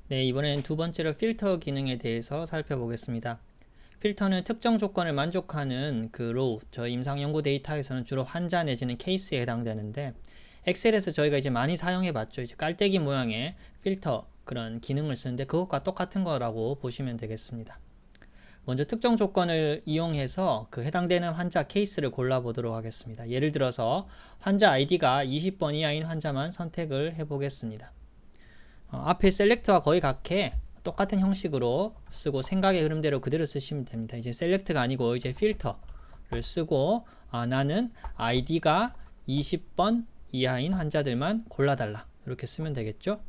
네, 이번엔 두 번째로 필터 기능에 대해서 살펴보겠습니다. 필터는 특정 조건을 만족하는 그 로우, 저희 임상 연구 데이터에서는 주로 환자 내지는 케이스에 해당되는데, 엑셀에서 저희가 이제 많이 사용해 봤죠. 이제 깔때기 모양의 필터 그런 기능을 쓰는데 그것과 똑같은 거라고 보시면 되겠습니다. 먼저 특정 조건을 이용해서 그 해당되는 환자 케이스를 골라보도록 하겠습니다. 예를 들어서 환자 아이디가 20번 이하인 환자만 선택을 해보겠습니다. 앞에 셀렉트와 거의 같게 똑같은 형식으로 쓰고 생각의 흐름대로 그대로 쓰시면 됩니다. 이제 셀렉트가 아니고 이제 필터를 쓰고 나는 아이디가 20번 이하인 환자들만 골라달라 이렇게 쓰면 되겠죠.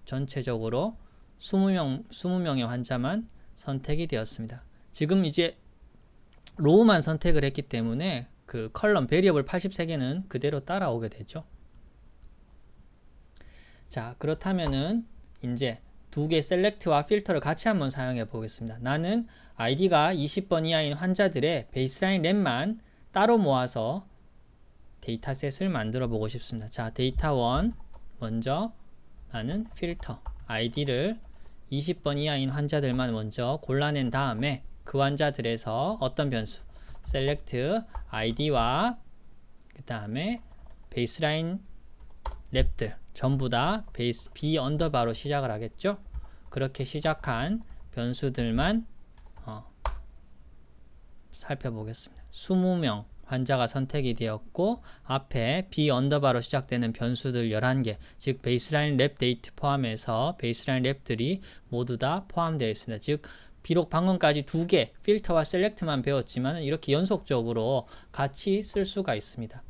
전체적으로 20명의 환자만 선택이 되었습니다. 지금 이제 로우만 선택을 했기 때문에 그 컬럼 베리어블 83개는 그대로 따라오게 되죠. 자, 그렇다면은 이제 두 개 셀렉트와 필터를 같이 한번 사용해 보겠습니다. 나는 아이디가 20번 이하인 환자들의 베이스라인 랩만 따로 모아서 데이터셋을 만들어 보고 싶습니다. 자, 데이터 1 먼저 나는 필터 아이디를 20번 이하인 환자들만 먼저 골라낸 다음에 그 환자들에서 어떤 변수 셀렉트 아이디와 그 다음에 베이스라인 랩들 전부 다 베이스 B 언더바로 시작을 하겠죠. 그렇게 시작한 변수들만 살펴보겠습니다. 20명 환자가 선택이 되었고 앞에 B 언더바로 시작되는 변수들 11개 즉 베이스라인 랩 데이트 포함해서 베이스라인 랩들이 모두 다 포함되어 있습니다. 즉 비록 방금까지 두 개 필터와 셀렉트만 배웠지만 이렇게 연속적으로 같이 쓸 수가 있습니다.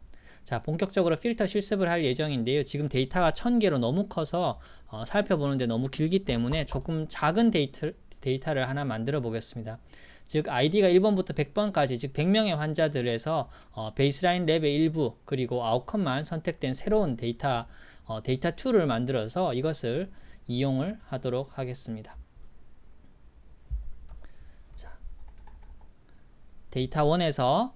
자, 본격적으로 필터 실습을 할 예정인데요. 지금 데이터가 1000개로 너무 커서 살펴보는데 너무 길기 때문에 조금 작은 데이터를 하나 만들어 보겠습니다. 즉 아이디가 1번부터 100번까지 즉 100명의 환자들에서 베이스라인 랩의 일부 그리고 아웃컴만 선택된 새로운 데이터 2를 만들어서 이것을 이용을 하도록 하겠습니다. 자, 데이터 1에서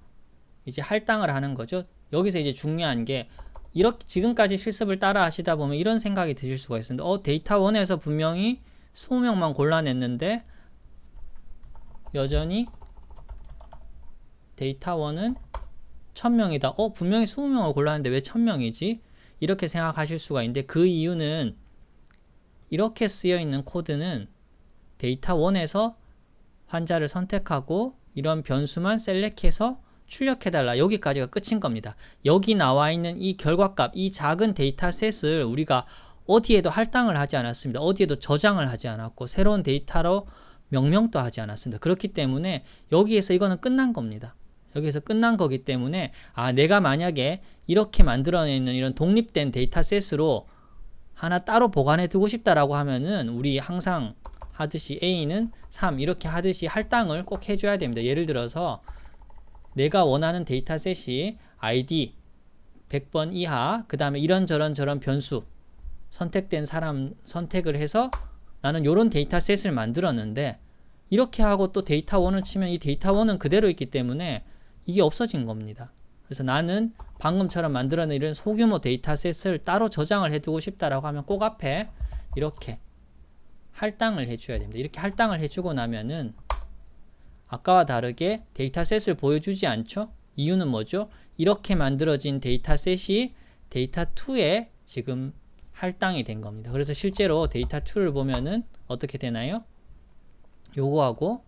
이제 할당을 하는 거죠. 여기서 이제 중요한 게 이렇게 지금까지 실습을 따라 하시다 보면 이런 생각이 드실 수가 있습니다. 데이터 1에서 분명히 20명만 골라냈는데 여전히 데이터 1은 1000명이다. 분명히 20명을 골랐는데 왜 1000명이지? 이렇게 생각하실 수가 있는데 그 이유는 이렇게 쓰여 있는 코드는 데이터 1에서 환자를 선택하고 이런 변수만 셀렉해서 출력해달라 여기까지가 끝인 겁니다. 여기 나와 있는 이 결과값 이 작은 데이터셋을 우리가 어디에도 할당을 하지 않았습니다. 어디에도 저장을 하지 않았고 새로운 데이터로 명명도 하지 않았습니다. 그렇기 때문에 여기에서 이거는 끝난 겁니다. 여기서 끝난 거기 때문에 내가 만약에 이렇게 만들어내는 이런 독립된 데이터셋으로 하나 따로 보관해 두고 싶다라고 하면은 우리 항상 하듯이 A는 3 이렇게 하듯이 할당을 꼭 해줘야 됩니다. 예를 들어서 내가 원하는 데이터셋이 ID 100번 이하 그 다음에 이런저런 변수 선택된 사람 선택을 해서 나는 요런 데이터셋을 만들었는데 이렇게 하고 또 데이터 1을 치면 이 데이터 1은 그대로 있기 때문에 이게 없어진 겁니다. 그래서 나는 방금처럼 만들어낸 이런 소규모 데이터셋을 따로 저장을 해두고 싶다라고 하면 꼭 앞에 이렇게 할당을 해줘야 됩니다. 이렇게 할당을 해주고 나면은 아까와 다르게 데이터셋을 보여주지 않죠? 이유는 뭐죠? 이렇게 만들어진 데이터셋이 데이터 2에 지금 할당이 된 겁니다. 그래서 실제로 데이터 2를 보면은 어떻게 되나요? 요거하고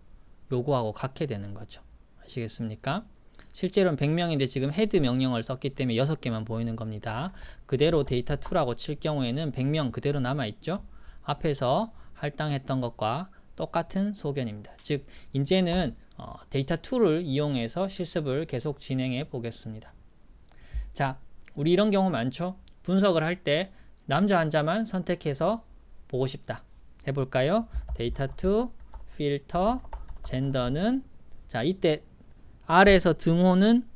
같게 되는 거죠. 아시겠습니까? 실제로는 100명인데 지금 헤드 명령을 썼기 때문에 6개만 보이는 겁니다. 그대로 데이터 2라고 칠 경우에는 100명 그대로 남아있죠? 앞에서 할당했던 것과 똑같은 소견입니다. 즉 이제는 데이터 2를 이용해서 실습을 계속 진행해 보겠습니다. 자, 우리 이런 경우 많죠? 분석을 할 때 남자 환자만 선택해서 보고 싶다. 해볼까요? 데이터 2, 필터, 젠더는 자 이때 R에서 등호는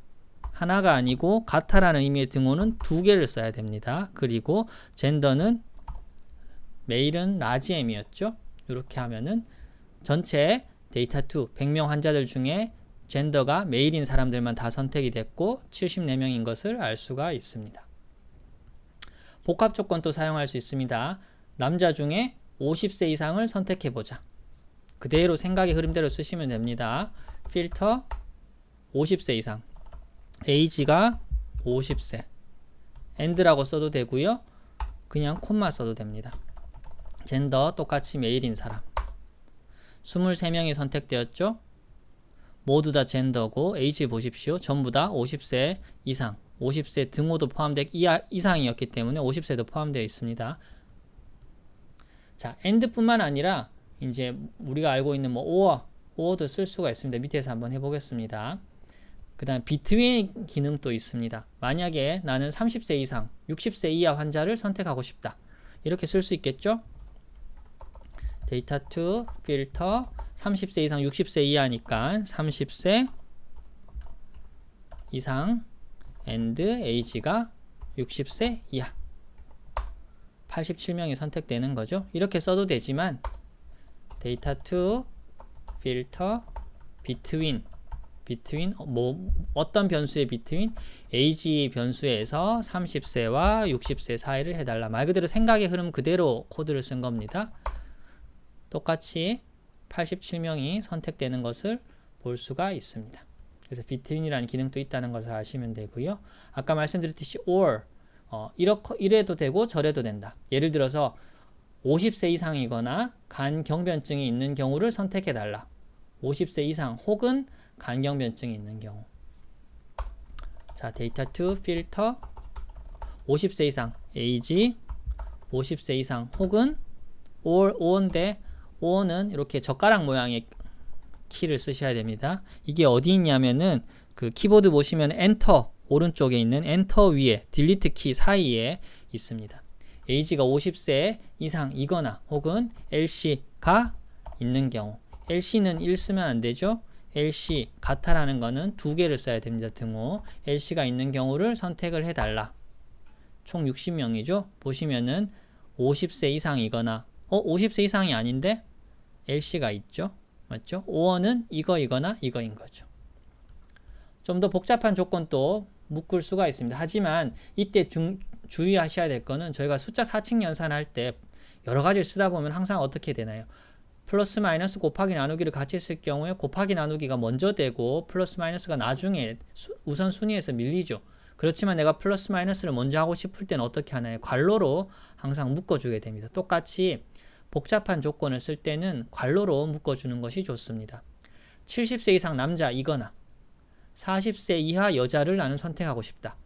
하나가 아니고 같아라는 의미의 등호는 2개를 써야 됩니다. 그리고 젠더는 메일은 라지 M이었죠? 이렇게 하면은 전체 데이터 2 100명 환자들 중에 젠더가 메일인 사람들만 다 선택이 됐고 74명인 것을 알 수가 있습니다. 복합 조건도 사용할 수 있습니다. 남자 중에 50세 이상을 선택해보자. 그대로 생각의 흐름대로 쓰시면 됩니다. 필터 50세 이상, age가 50세, and라고 써도 되고요. 그냥 콤마 써도 됩니다. 젠더 똑같이 메일인 사람. 23명이 선택되었죠. 모두 다 젠더고 에이지 보십시오. 전부 다 50세 이상, 50세 등호도 이상이었기 때문에 50세도 포함되어 있습니다. 자, and뿐만 아니라 이제 우리가 알고 있는 or도 쓸 수가 있습니다. 밑에서 한번 해보겠습니다. 그 다음 between 기능도 있습니다. 만약에 나는 30세 이상, 60세 이하 환자를 선택하고 싶다. 이렇게 쓸 수 있겠죠? 데이터 to 필터 30세 이상 60세 이하니까 30세 이상 and age가 60세 이하 87명이 선택되는 거죠. 이렇게 써도 되지만 데이터 to 필터 between 어떤 변수의 between age 변수에서 30세와 60세 사이를 해달라. 말 그대로 생각의 흐름 그대로 코드를 쓴 겁니다. 똑같이 87명이 선택되는 것을 볼 수가 있습니다. 그래서 between이라는 기능도 있다는 것을 아시면 되고요. 아까 말씀드렸듯이 or 이래도 되고 저래도 된다. 예를 들어서 50세 이상이거나 간경변증이 있는 경우를 선택해달라. 50세 이상 혹은 간경변증이 있는 경우. 자, 데이터 to 필터 50세 이상 age 50세 이상 혹은 or인데 or는 이렇게 젓가락 모양의 키를 쓰셔야 됩니다. 이게 어디 있냐면은 그 키보드 보시면 엔터 오른쪽에 있는 엔터 위에 딜리트 키 사이에 있습니다. age가 50세 이상이거나 혹은 LC가 있는 경우. LC는 1 쓰면 안 되죠. LC 같아라는 거는 두 개를 써야 됩니다. 등호. LC가 있는 경우를 선택을 해달라. 총 60명이죠. 보시면은 50세 이상이거나 50세 이상이 아닌데 LC가 있죠. 맞죠? or는 이거이거나 이거인 거죠. 좀 더 복잡한 조건도 묶을 수가 있습니다. 하지만 이때 주의하셔야 될 거는 저희가 숫자 4층 연산할 때 여러 가지를 쓰다 보면 항상 어떻게 되나요? 플러스 마이너스 곱하기 나누기를 같이 쓸 경우에 곱하기 나누기가 먼저 되고 플러스 마이너스가 나중에 우선순위에서 밀리죠. 그렇지만 내가 플러스 마이너스를 먼저 하고 싶을 때는 어떻게 하나요? 괄호로 항상 묶어주게 됩니다. 똑같이 복잡한 조건을 쓸 때는 괄호로 묶어주는 것이 좋습니다. 70세 이상 남자이거나 40세 이하 여자를 나는 선택하고 싶다.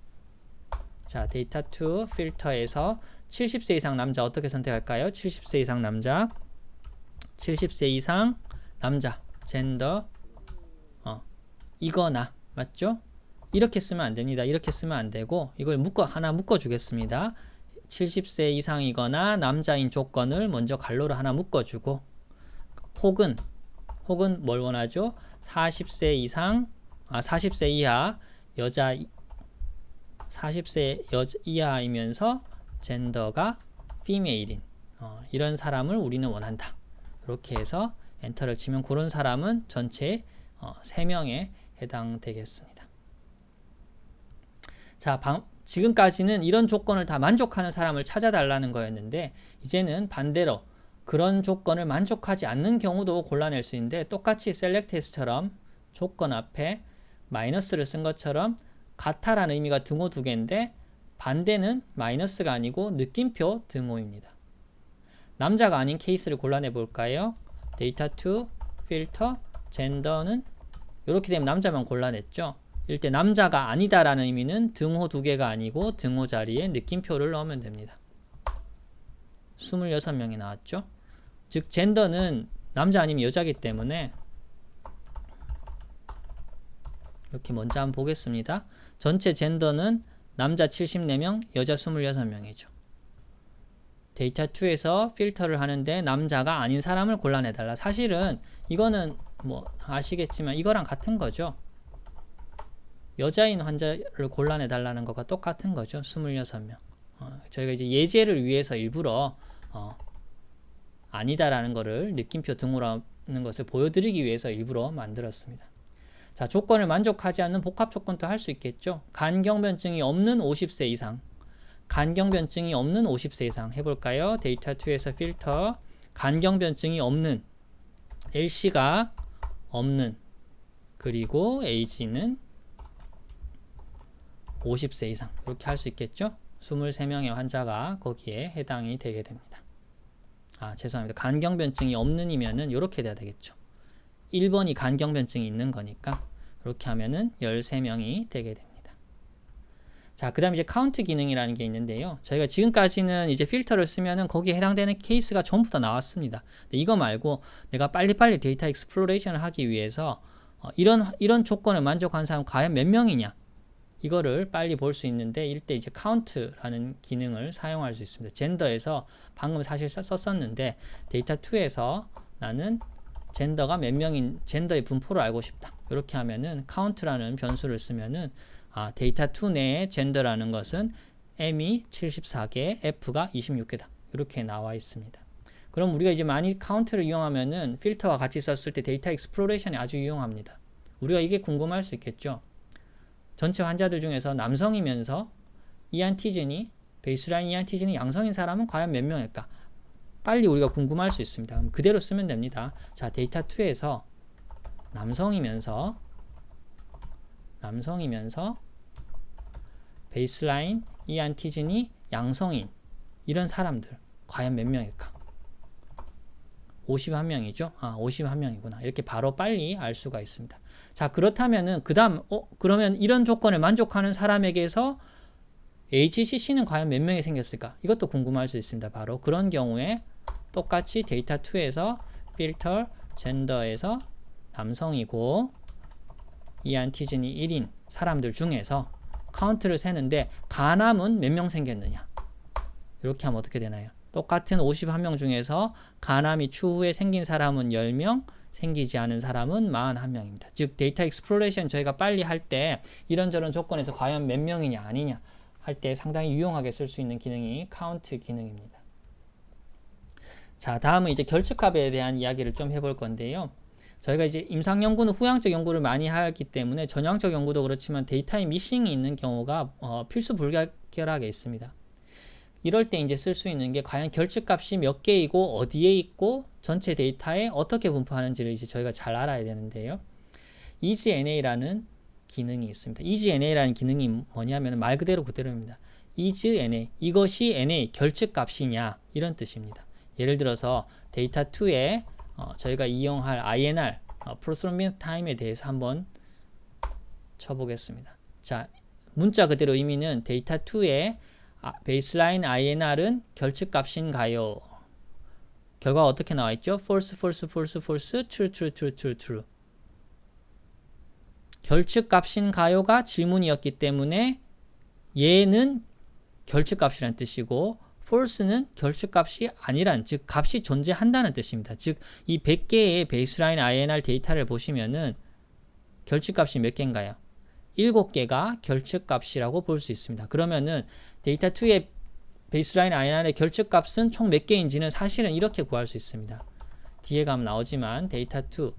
자, 데이터 to 필터에서 70세 이상 남자 어떻게 선택할까요? 70세 이상 남자 70세 이상 남자 젠더 이거나 맞죠? 이렇게 쓰면 안 됩니다. 이렇게 쓰면 안 되고 이걸 하나 묶어 주겠습니다. 70세 이상이거나 남자인 조건을 먼저 갈로로 하나 묶어 주고 혹은 뭘 원하죠? 40세 이상 40세 이하 여자 40세 이하이면서 젠더가 female인 이런 사람을 우리는 원한다. 이렇게 해서 엔터를 치면 그런 사람은 전체 3명에 해당되겠습니다. 자, 지금까지는 이런 조건을 다 만족하는 사람을 찾아달라는 거였는데 이제는 반대로 그런 조건을 만족하지 않는 경우도 골라낼 수 있는데 똑같이 select에서처럼 조건 앞에 마이너스를 쓴 것처럼 같아라는 의미가 등호 두 개인데 반대는 마이너스가 아니고 느낌표 등호입니다. 남자가 아닌 케이스를 골라내 볼까요? 데이터 to 필터 젠더는 이렇게 되면 남자만 골라냈죠. 이럴 때 남자가 아니다라는 의미는 등호 두 개가 아니고 등호 자리에 느낌표를 넣으면 됩니다. 26명이 나왔죠. 즉 젠더는 남자 아니면 여자이기 때문에 이렇게 먼저 한번 보겠습니다. 전체 젠더는 남자 74명, 여자 26명이죠. 데이터 2에서 필터를 하는데 남자가 아닌 사람을 골라내달라. 사실은 이거는 뭐 아시겠지만 이거랑 같은 거죠. 여자인 환자를 골라내달라는 것과 똑같은 거죠. 26명. 저희가 이제 예제를 위해서 일부러 아니다라는 거를 느낌표 등호라는 것을 보여드리기 위해서 일부러 만들었습니다. 자, 조건을 만족하지 않는 복합 조건도 할 수 있겠죠. 간경변증이 없는 50세 이상 간경변증이 없는 50세 이상 해볼까요? 데이터 2에서 필터 간경변증이 없는, LC가 없는, 그리고 age는 50세 이상, 이렇게 할 수 있겠죠. 23명의 환자가 거기에 해당이 되게 됩니다. 죄송합니다. 간경변증이 없는이면은 이렇게 돼야 되겠죠. 1번이 간경변증이 있는 거니까 이렇게 하면은 13명이 되게 됩니다. 자, 그 다음에 이제 카운트 기능이라는 게 있는데요. 저희가 지금까지는 이제 필터를 쓰면은 거기에 해당되는 케이스가 전부 다 나왔습니다. 근데 이거 말고 내가 빨리빨리 데이터 익스플로레이션을 하기 위해서 이런 조건을 만족한 사람 과연 몇 명이냐, 이거를 빨리 볼 수 있는데, 이때 이제 카운트라는 기능을 사용할 수 있습니다. 젠더에서 방금 사실 썼었는데 데이터 2에서 나는 젠더가 몇 명인 젠더의 분포를 알고 싶다. 이렇게 하면은 카운트라는 변수를 쓰면은 데이터 2 내의 젠더라는 것은 M이 74개, F가 26개다. 이렇게 나와 있습니다. 그럼 우리가 이제 많이 카운트를 이용하면은 필터와 같이 썼을 때 데이터 익스플로레이션이 아주 유용합니다. 우리가 이게 궁금할 수 있겠죠. 전체 환자들 중에서 남성이면서 이안티즌이 베이스라인 이안티즌이 양성인 사람은 과연 몇 명일까? 빨리 우리가 궁금할 수 있습니다. 그럼 그대로 쓰면 됩니다. 자, 데이터 2에서 남성이면서 베이스라인 이안티즌이 양성인 이런 사람들 과연 몇 명일까? 51명이죠. 51명이구나. 이렇게 바로 빨리 알 수가 있습니다. 자, 그렇다면은 그러면 이런 조건을 만족하는 사람에게서 HCC는 과연 몇 명이 생겼을까? 이것도 궁금할 수 있습니다. 바로 그런 경우에 똑같이 데이터 2에서 필터 젠더에서 남성이고 이안티즌이 1인 사람들 중에서 카운트를 세는데 간암은 몇 명 생겼느냐? 이렇게 하면 어떻게 되나요? 똑같은 51명 중에서 간암이 추후에 생긴 사람은 10명, 생기지 않은 사람은 41명입니다. 즉 데이터 익스플로레이션 저희가 빨리 할 때 이런저런 조건에서 과연 몇 명이냐 아니냐 할 때 상당히 유용하게 쓸 수 있는 기능이 카운트 기능입니다. 자, 다음은 이제 결측값에 대한 이야기를 좀 해볼 건데요. 저희가 이제 임상 연구는 후향적 연구를 많이 하기 때문에 전향적 연구도 그렇지만 데이터의 미싱이 있는 경우가 필수 불가결하게 있습니다. 이럴 때 이제 쓸 수 있는 게 과연 결측값이 몇 개이고 어디에 있고 전체 데이터에 어떻게 분포하는지를 이제 저희가 잘 알아야 되는데요. EasyNA라는 기능이 있습니다. EasyNA라는 기능이 뭐냐면 말 그대로입니다. EasyNA, 이것이 NA 결측값이냐 이런 뜻입니다. 예를 들어서 데이터 2에 저희가 이용할 INR 프로스로밍 타임에 대해서 한번 쳐보겠습니다. 자, 문자 그대로 의미는 데이터 2에 베이스라인 INR은 결측값인가요? 결과가 어떻게 나와 있죠? false, false, false, false, true, true, true, true, true. 결측값인가요가 질문이었기 때문에 얘는 결측값이라는 뜻이고 false는 결측값이 아니란, 즉 값이 존재한다는 뜻입니다. 즉 이 100개의 베이스라인 INR 데이터를 보시면은 결측값이 몇 개인가요? 7개가 결측값이라고 볼 수 있습니다. 그러면은 데이터 2의 베이스라인 INR의 결측값은 총 몇 개인지는 사실은 이렇게 구할 수 있습니다. 뒤에 가면 나오지만 데이터 2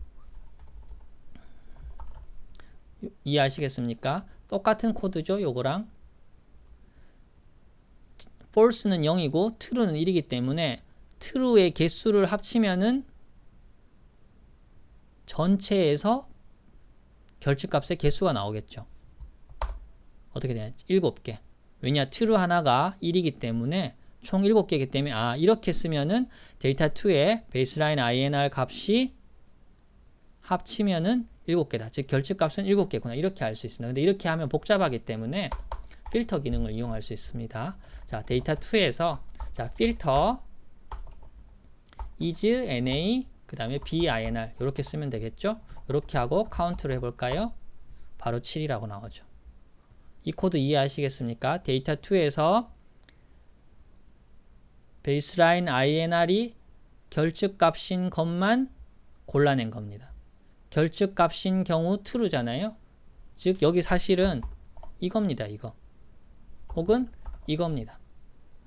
이해하시겠습니까? 똑같은 코드죠. 요거랑 false는 0이고 true는 1이기 때문에 true의 개수를 합치면은 전체에서 결측값의 개수가 나오겠죠. 어떻게 되냐? 7개. 왜냐? true 하나가 1이기 때문에 총 7개이기 때문에 이렇게 쓰면은 데이터 2의 베이스라인 INR 값이 합치면은 7개다. 즉 결측값은 7개구나. 이렇게 알 수 있습니다. 근데 이렇게 하면 복잡하기 때문에 필터 기능을 이용할 수 있습니다. 자, 데이터 2에서 자, 필터 isNA 그 다음에 binr 이렇게 쓰면 되겠죠. 이렇게 하고 카운트를 해볼까요? 바로 7이라고 나오죠. 이 코드 이해하시겠습니까? 데이터 2에서 베이스라인 INR이 결측값인 것만 골라낸 겁니다. 결측값인 경우 true잖아요. 즉 여기 사실은 이겁니다. 이거 혹은 이겁니다.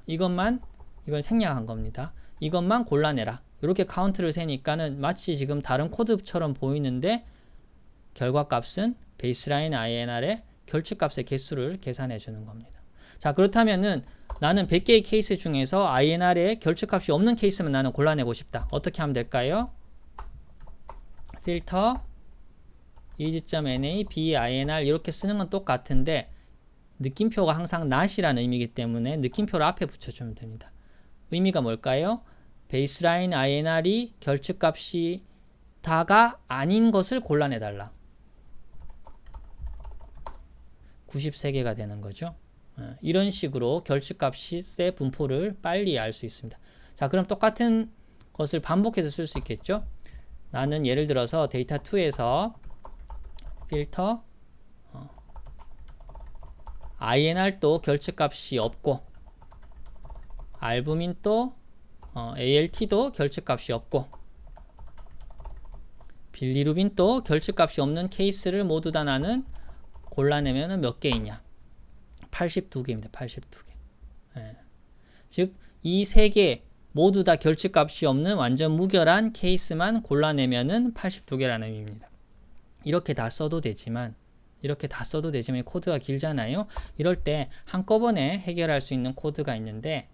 이걸 생략한 겁니다. 이것만 골라내라. 이렇게 카운트를 세니까는 마치 지금 다른 코드처럼 보이는데 결과값은 베이스라인 INR의 결측값의 개수를 계산해 주는 겁니다. 자, 그렇다면은 나는 100개의 케이스 중에서 INR의 결측값이 없는 케이스만 나는 골라내고 싶다. 어떻게 하면 될까요? 필터 is.na binr 이렇게 쓰는 건 똑같은데 느낌표가 항상 not이라는 의미이기 때문에 느낌표를 앞에 붙여주면 됩니다. 의미가 뭘까요? 베이스라인 INR이 결측값이 다가 아닌 것을 골라내달라. 93개가 되는 거죠. 이런 식으로 결측값의 분포를 빨리 알 수 있습니다. 자, 그럼 똑같은 것을 반복해서 쓸 수 있겠죠? 나는 예를 들어서 데이터 2에서 필터 INR도 결측값이 없고 알부민도 ALT도 결측값이 없고 빌리루빈도 결측값이 없는 케이스를 모두 다 나는 골라내면 몇 개 있냐? 82개입니다. 82개. 예. 즉, 이 세 개 모두 다 결측값이 없는 완전 무결한 케이스만 골라내면은 82개라는 의미입니다. 이렇게 다 써도 되지만 이 코드가 길잖아요. 이럴 때 한꺼번에 해결할 수 있는 코드가 있는데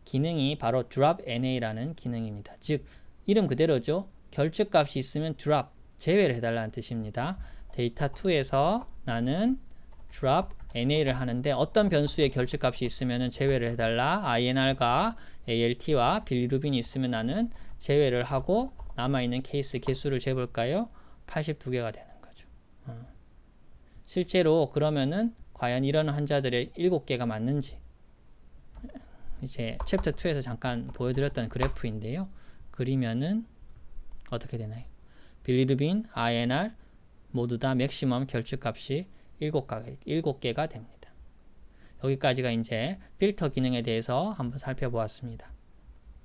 기능이 바로 drop NA라는 기능입니다. 즉, 이름 그대로죠. 결측값이 있으면 drop, 제외를 해달라는 뜻입니다. 데이터 2에서 나는 drop NA를 하는데 어떤 변수의 결측값이 있으면 제외를 해달라. INR과 ALT와 빌리루빈이 있으면 나는 제외를 하고 남아있는 케이스 개수를 재볼까요? 82개가 되는 거죠. 실제로 그러면은 과연 이런 환자들의 7개가 맞는지 이제 챕터 2에서 잠깐 보여드렸던 그래프인데요. 그리면은 어떻게 되나요? 빌리루빈, INR 모두 다 맥시멈 결측값이 7개가 됩니다. 여기까지가 이제 필터 기능에 대해서 한번 살펴보았습니다.